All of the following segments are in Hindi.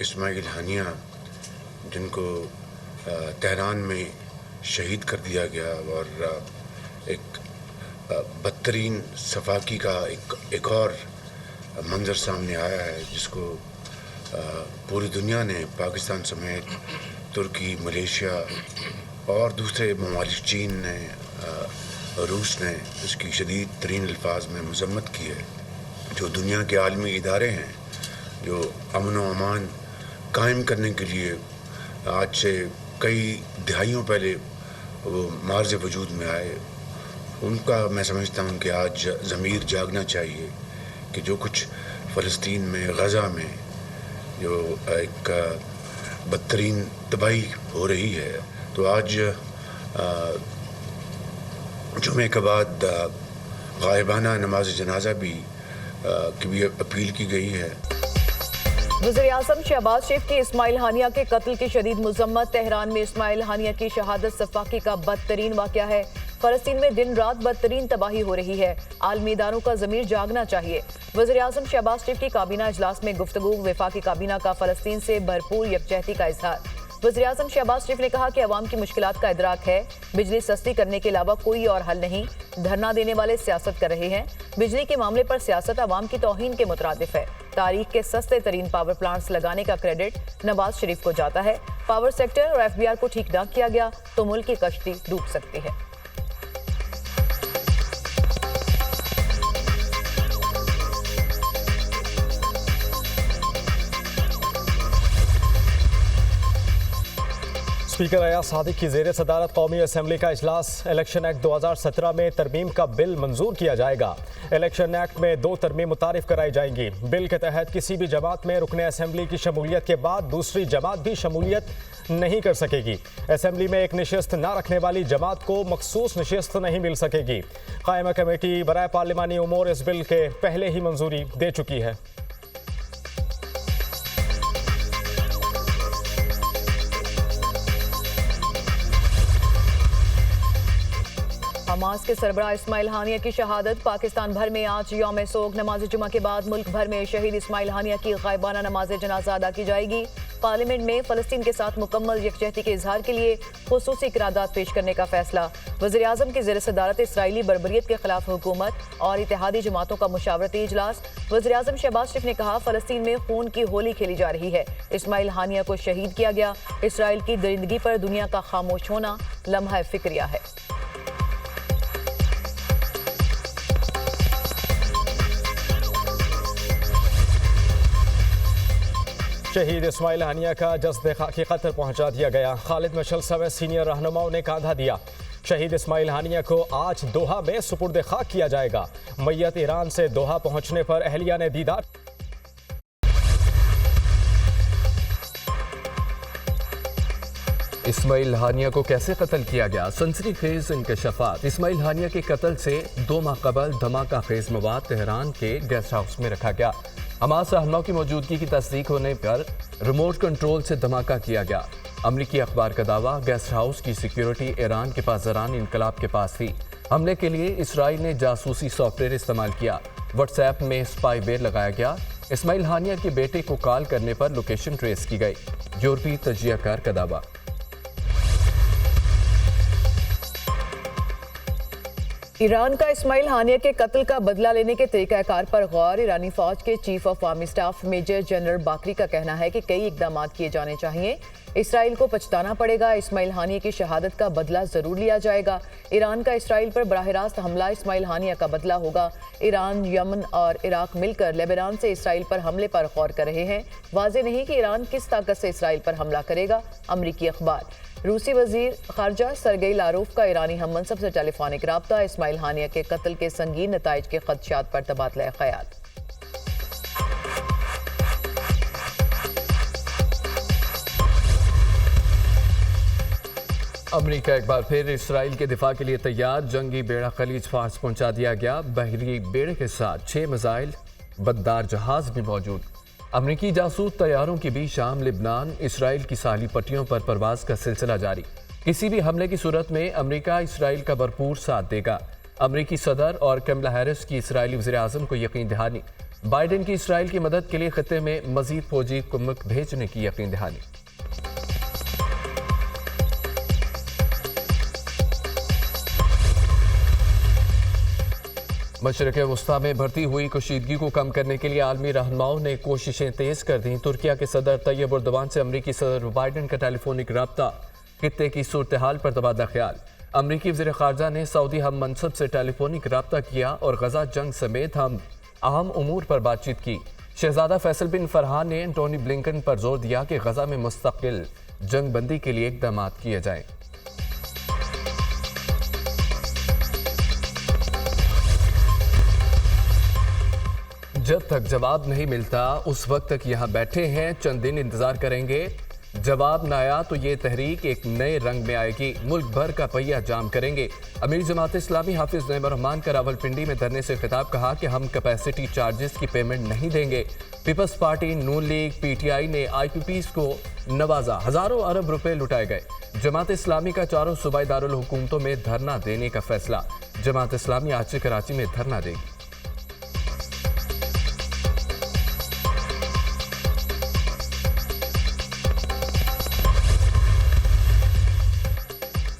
इस्माइल हानिया जिनको तेहरान में शहीद कर दिया गया और एक बदतरीन सफाकी का एक और मंज़र सामने आया है जिसको पूरी दुनिया ने, पाकिस्तान समेत तुर्की, मलेशिया और दूसरे ममालिक, चीन ने, रूस ने इसकी शदीद तरीन अल्फाज में मज़म्मत की है। जो दुनिया के आलमी इदारे हैं जो अमन व अमान कायम करने के लिए आज से कई दिहाइयों पहले वो मार्ज़ वजूद में आए, उनका मैं समझता हूँ कि आज ज़मीर जागना चाहिए कि जो कुछ फ़लस्तीन में, गज़ा में जो एक बदतरीन तबाही हो रही है, तो आज जुमे के बाद गायबाना नमाज जनाजा भी की भी अपील की गई है। वज़ीर-ए-आज़म शहबाज शरीफ की इस्माइल हानिया के कत्ल की शदीद मज़म्मत। तेहरान में इस्माइल हानिया की शहादत सफाकी का बदतरीन वाक़या है। फ़लस्तीन में दिन रात बदतरीन तबाही हो रही है। आलमी इदारों का ज़मीर जागना चाहिए। वज़ीर-ए-आज़म शहबाज शरीफ की काबीना इजलास में गुफ्तगू। वफाकी काबीना का फ़लस्तीन से भरपूर यकजहती का इजहार। वज़ीर-ए-आज़म शहबाज शरीफ ने कहा कि अवाम की मुश्किलात का इदराक है, बिजली सस्ती करने के अलावा कोई और हल नहीं। धरना देने वाले सियासत कर रहे हैं। बिजली के मामले पर सियासत अवाम की तौहीन के मुतरादिफ है। तारीख के सस्ते तरीन पावर प्लांट्स लगाने का क्रेडिट नवाज शरीफ को जाता है। पावर सेक्टर और FBR को ठीक न किया गया तो मुल्क की कश्ती डूब सकती है। स्पीकर अयाज सादिक की ज़ेर सदारत कौमी असम्बली का इजलास। इलेक्शन एक्ट 2017 में तरमीम का बिल मंजूर किया जाएगा। इलेक्शन एक्ट में 2 तरमीम मुतारिफ कराई जाएंगी। बिल के तहत किसी भी जमात में रुकने असम्बली की शमूलियत के बाद दूसरी जमात भी शमूलियत नहीं कर सकेगी। असम्बली में एक नशिस्त न रखने वाली जमात को मखसूस नशिस्त नहीं मिल सकेगी। कायमा कमेटी बराए पार्लिमानी उमूर इस बिल के पहले ही मंजूरी दे चुकी है। हमास के सरबराह इस्माइल हानिया की शहादत। पाकिस्तान भर में आज यौम सोग। नमाज जुमा के बाद मुल्क भर में शहीद इस्माइल हानिया की गायबाना नमाज जनाजा अदा की जाएगी। पार्लियामेंट में फ़लस्तीन के साथ मुकम्मल यकजहती के इजहार के लिए खुसूसी करारदाद पेश करने का फैसला। वज़ीर-ए-आज़म की ज़ेर सदारत इसराइली बर्बरियत के खिलाफ हुकूमत और इत्तेहादी जमातों का मुशावरती इजलास। वज़ीर-ए-आज़म शहबाज शरीफ ने कहा, फ़लस्तीन में खून की होली खेली जा रही है। इस्माइल हानिया को शहीद किया गया। इसराइल की दरिंदगी पर दुनिया का खामोश होना लम्हा फिक्रिया है। शहीद इस्माइल हानिया का जस्द खाकी कत्ल पहुंचा दिया गया। खालिद मशल समेत सीनियर रहनुमाओं ने कांधा दिया। शहीद इस्माइल हानिया को आज दोहा में सुपुर्द खाक किया जाएगा। मैयत ईरान से दोहा पहुंचने पर अहलिया ने दीदार। इस्माइल हानिया को कैसे कत्ल किया गया? सनसनीखेज इंकशाफात। इस्माइल हानिया के कत्ल से 2 माह कबल धमाका खेज मवाद तेहरान के गेस्ट हाउस में रखा गया। हमास रहनुमाओं की मौजूदगी की तस्दीक होने पर रिमोट कंट्रोल से धमाका किया गया। अमरीकी अखबार का दावा, गेस्ट हाउस की सिक्योरिटी ईरान के पासदारान इनकलाब के पास थी। हमले के लिए इसराइल ने जासूसी सॉफ्टवेयर इस्तेमाल किया। व्हाट्सएप में स्पाईवेयर लगाया गया। इस्माइल हानिया के बेटे को कॉल करने पर लोकेशन ट्रेस की गई। यूरोपीय तजियाकार का दावा। ईरान का इस्माइल हानिया के कत्ल का बदला लेने के तरीकाकार पर गौर। ईरानी फौज के chief of army staff major general Bagheri का कहना है कि कई इकदाम किए जाने चाहिए। इसराइल को पछताना पड़ेगा। इस्माइल हानिया की शहादत का बदला जरूर लिया जाएगा। ईरान का इसराइल पर बराह रास्त हमला इस्माइल हानिया का बदला होगा। ईरान, यमन और इराक मिलकर लेबनान से इसराइल पर हमले पर गौर कर रहे हैं। वाज़ेह नहीं कि ईरान किस ताकत से इसराइल पर हमला करेगा। अमरीकी अखबार। रूसी वजीर खारजा सरगेई लारोफ का ईरानी हममनसब से टेलीफोनिक राब्ता। इस्माइल हानिया के कत्ल के संगीन नताइज के खदशात पर तबादला ख्याल। अमेरिका एक बार फिर इसराइल के दिफा के लिए तैयार। जंगी बेड़ा खलीज फार्स पहुंचा दिया गया। बहरी बेड़े के साथ 6 मिसाइल बद्दार जहाज भी मौजूद। अमरीकी जासूस तैयारों के बीच शाम, लिबनान, इसराइल की साहली पट्टियों पर परवाज का सिलसिला जारी। किसी भी हमले की सूरत में अमरीका इसराइल का भरपूर साथ देगा। अमरीकी सदर और कमला हैरिस की इसराइली वज़ीर-ए-आज़म को यकीन दहानी। बाइडेन की इसराइल की मदद के लिए खत्ते में मजीद फौजी कुम्मक भेजने की यकीन दहानी। मशरक़ वस्ता में बढ़ती हुई कशीदगी को कम करने के लिए आलमी रहनुमाओं ने कोशिशें तेज कर दी। तुर्किया के सदर तैयब एर्दोगान से अमरीकी सदर बाइडेन का टेलीफोनिक रब्ता, खित्ते की सूरत हाल पर तबादला ख्याल। अमरीकी वज़ीर ख़ारजा ने सऊदी हम मनसब से टेलीफोनिक रब्ता किया और गजा जंग समेत हम अहम उमूर पर बातचीत की। शहजादा फैसल बिन फरहान ने एंटोनी ब्लिंकन पर जोर दिया कि गजा में मुस्तकिल जंग बंदी के लिए इक़दाम किए जाएं। जब तक जवाब नहीं मिलता उस वक्त तक यहाँ बैठे हैं, चंद दिन इंतजार करेंगे। जवाब न आया तो ये तहरीक एक नए रंग में आएगी, मुल्क भर का पहिया जाम करेंगे। अमीर जमात इस्लामी हाफिज नईम रहमान का रावलपिंडी में धरने से खिताब, कहा कि हम कैपेसिटी चार्जेस की पेमेंट नहीं देंगे। पीपल्स पार्टी, नून लीग, पीटीआई ने IPPs को नवाजा, हजारों अरब रुपए लुटाए गए। जमात इस्लामी का चारों सूबाई दारुल हुकूमतों में धरना देने का फैसला। जमात इस्लामी आज से कराची में धरना देगी।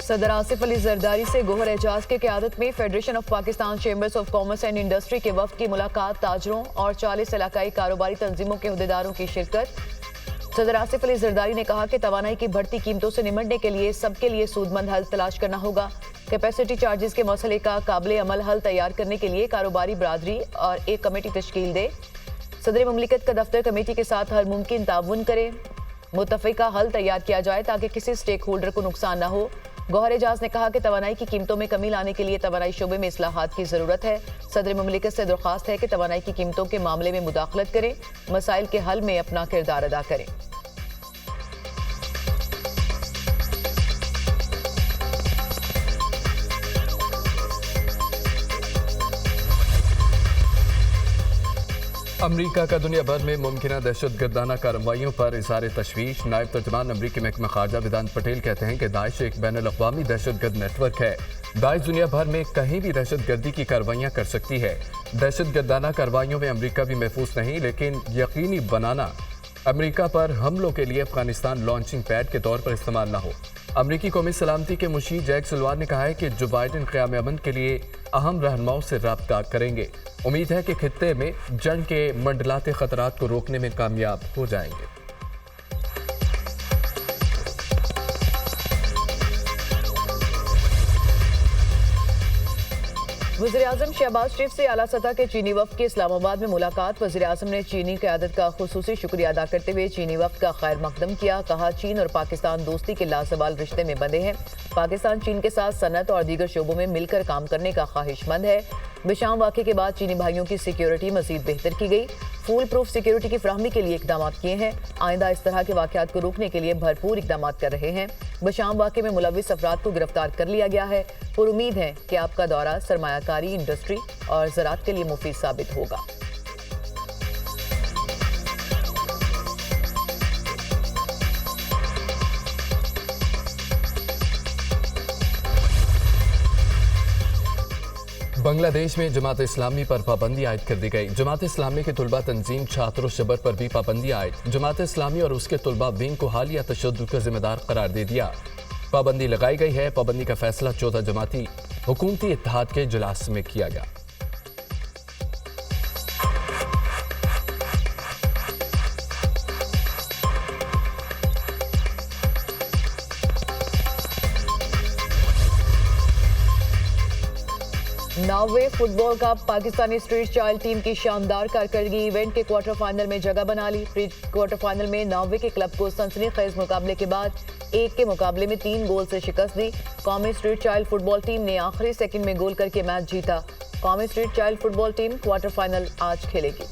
सदर आसिफ अली जरदारी से गोहर एजाज के क़यादत में federation of Pakistan chambers of commerce and industry के वफ्द की मुलाकात, ताजरों और 40 इलाकाई कारोबारी तंजीमों के अहदेदारों की शिरकत। सदर आसिफ अली जरदारी ने कहा कि तवानाई की बढ़ती कीमतों से निमटने के लिए सबके लिए सूदमंद हल तलाश करना होगा। कैपेसिटी चार्जेस के मसले का काबिल अमल हल तैयार करने के लिए कारोबारी बरादरी और एक कमेटी तश्कील दे। सदर मुमलिकत का दफ्तर कमेटी के साथ हर मुमकिन ताउन करे, मुतफ़िका हल तैयार किया जाए ताकि किसी स्टेक होल्डर को नुकसान न हो। गौहर एजाज ने कहा कि तवानाई की कीमतों में कमी लाने के लिए तवानाई शोबे में इस्लाहात की जरूरत है। सदर मुमलिकत से दरख्वास्त है कि तवानाई की कीमतों के मामले में मुदाखलत करें, मसाइल के हल में अपना किरदार अदा करें। अमरीका का दुनिया भर में मुमकिन दहशतगर्दाना कार्रवाइयों पर इज़हार तशवीश। नायब तर्जमान अमरीकी महकमा खारजा वेदांत पटेल कहते हैं कि दाइश एक बैनुल अक़वामी दहशतगर्द नेटवर्क है। दाइश दुनिया भर में कहीं भी दहशतगर्दी की कार्रवाइयाँ कर सकती है। दहशतगर्दाना कार्रवाइयों में अमरीका भी महफूज नहीं, लेकिन यकीनी बनाना अमरीका पर हमलों के लिए अफगानिस्तान लॉन्चिंग पैड के तौर पर इस्तेमाल न हो। अमरीकी कौमी सलामती के मुशीर जैक सिल्वान ने कहा है कि जो बाइडेन क़याम अमन के लिए अहम रहनुमाओं से राब्ता करेंगे। उम्मीद है कि खित्ते में जंग के मंडलाते खतरात को रोकने में कामयाब हो जाएंगे। वज़ीर-ए-आज़म शहबाज शरीफ से आला सतह के चीनी वफ़द की इस्लामाबाद में मुलाकात। वज़ीर-ए-आज़म ने चीनी क़यादत का खुसूसी शुक्रिया अदा करते हुए चीनी वफ़द का खैर मकदम किया। कहा, चीन और पाकिस्तान दोस्ती के लासवाल रिश्ते में बंधे हैं। पाकिस्तान चीन के साथ सनत और दीगर शोबों में मिलकर काम करने का ख्वाहिशमंद है। बिशाम वाक़े के बाद चीनी भाइयों की सिक्योरिटी मज़ीद बेहतर की गई। फूल प्रूफ सिक्योरिटी की फराहमी के लिए इकदाम किए हैं। आइंदा इस तरह के वाक़यात को रोकने के लिए भरपूर इकदाम कर रहे हैं। बिशाम वाक़े में मुलविस अफराद को गिरफ्तार कर लिया गया है। पर उम्मीद है कि आपका दौरा सरमायाकारी, इंडस्ट्री और ज़राअत के लिए मुफीद साबित होगा। बांग्लादेश में जमात इस्लामी पर पाबंदी आयद कर दी गई। जमात इस्लामी के तुलबा तंजीम छात्रों शबर पर भी पाबंदी आयद। जमात इस्लामी और उसके तुलबा विंग को हालिया तशद्दुद का जिम्मेदार करार दे दिया। पाबंदी लगाई गई है। पाबंदी का फैसला 14 जमाती हुकूमती इत्तेहाद के इजलास में किया गया। Norway football cup, Pakistani street child team की शानदार कारकर्दगी इवेंट के क्वार्टर फाइनल में जगह बना ली। प्री क्वार्टर फाइनल में नॉर्वे के क्लब को सनसनीखेज मुकाबले के बाद 1 के मुकाबले में 3 गोल से शिकस्त दी। कौमी स्ट्रीट चाइल्ड फुटबॉल टीम ने आखिरी सेकंड में गोल करके मैच जीता। कौमी street child football team quarter final आज खेलेगी।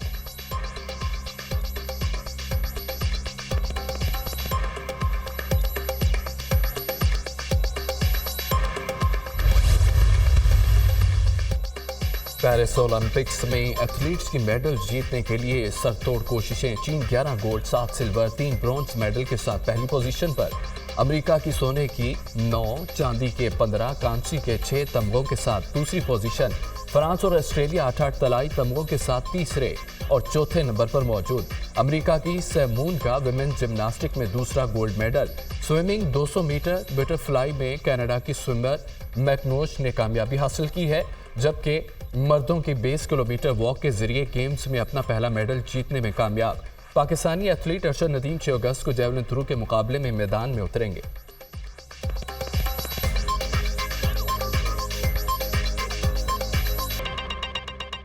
पेरिस ओलंपिक्स में एथलीट्स की मेडल जीतने के लिए सरतोड़ कोशिशें। चीन 11 गोल्ड, 7 सिल्वर, 3 ब्रॉन्ज मेडल के साथ पहली पोजीशन पर। अमेरिका की सोने की 9, चांदी के 15, कांसी के 6 तमगों के साथ दूसरी पोजीशन। फ्रांस और ऑस्ट्रेलिया 8-8 तलाई तमगों के साथ तीसरे और चौथे नंबर पर मौजूद। अमेरिका की सेमून का विमेन जिम्नास्टिक में दूसरा gold medal. Swimming 200 metre butterfly में कनाडा की स्विमर मैकनोश ने कामयाबी हासिल की है, जबकि मर्दों की 20 किलोमीटर वॉक के जरिए गेम्स में अपना पहला मेडल जीतने में कामयाब। पाकिस्तानी एथलीट अरशद नदीम 6 अगस्त को जेवलिन थ्रो के मुकाबले में मैदान में उतरेंगे।